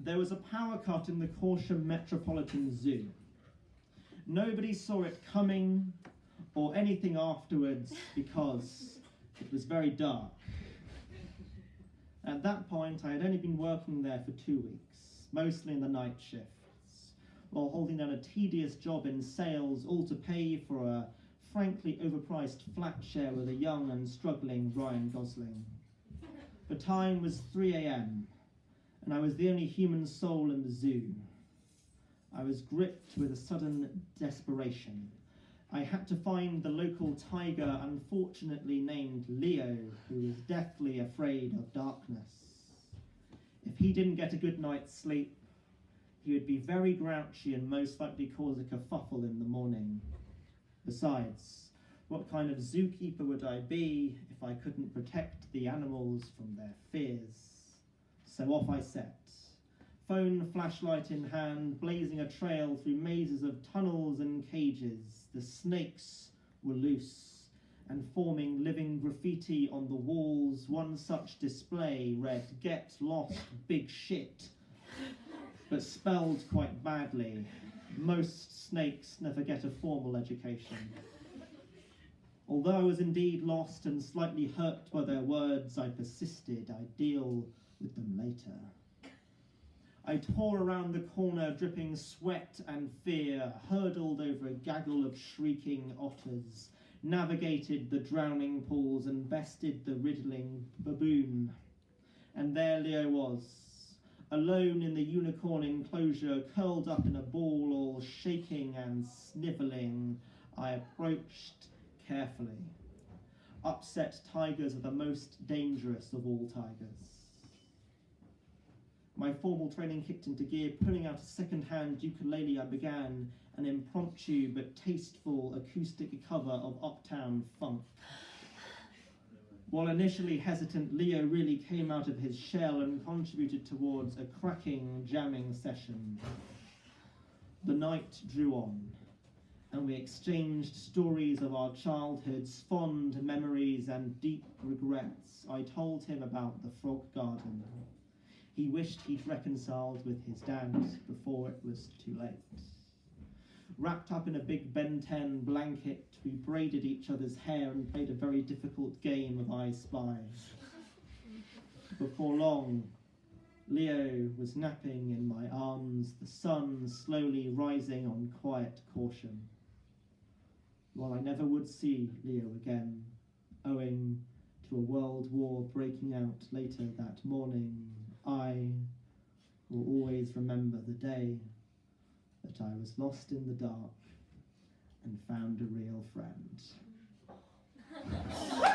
There was a power cut in the Corsham Metropolitan Zoo. Nobody saw it coming or anything afterwards because it was very dark. At that point, I had only been working there for 2 weeks, mostly in the night shifts, while holding down a tedious job in sales, all to pay for a frankly overpriced flat share with a young and struggling Ryan Gosling. The time was 3 a.m, and I was the only human soul in the zoo. I was gripped with a sudden desperation. I had to find the local tiger, unfortunately named Leo, who was deathly afraid of darkness. If he didn't get a good night's sleep, he would be very grouchy and most likely cause a kerfuffle in the morning. Besides, what kind of zookeeper would I be if I couldn't protect the animals from their fears? So off I set, phone flashlight in hand, blazing a trail through mazes of tunnels and cages. The snakes were loose and forming living graffiti on the walls. One such display read, "Get lost, big shit," but spelled quite badly. Most snakes never get a formal education. Although I was indeed lost and slightly hurt by their words, I persisted. I'd deal with them later. I tore around the corner, dripping sweat and fear, hurtled over a gaggle of shrieking otters, navigated the drowning pools and bested the riddling baboon. And there Leo was, alone in the unicorn enclosure, curled up in a ball, all shaking and snivelling. I approached carefully. Upset tigers are the most dangerous of all tigers. My formal training kicked into gear. Pulling out a second-hand ukulele, I began an impromptu but tasteful acoustic cover of Uptown Funk. While initially hesitant, Leo really came out of his shell and contributed towards a cracking jamming session. The night drew on, and we exchanged stories of our childhoods, fond memories and deep regrets. I told him about the frog garden. He wished he'd reconciled with his dad before it was too late. Wrapped up in a big Ben 10 blanket, we braided each other's hair and played a very difficult game of I Spy. Before long, Leo was napping in my arms, the sun slowly rising on quiet Corsham. While I never would see Leo again, owing to a world war breaking out later that morning, I will always remember the day that I was lost in the dark and found a real friend.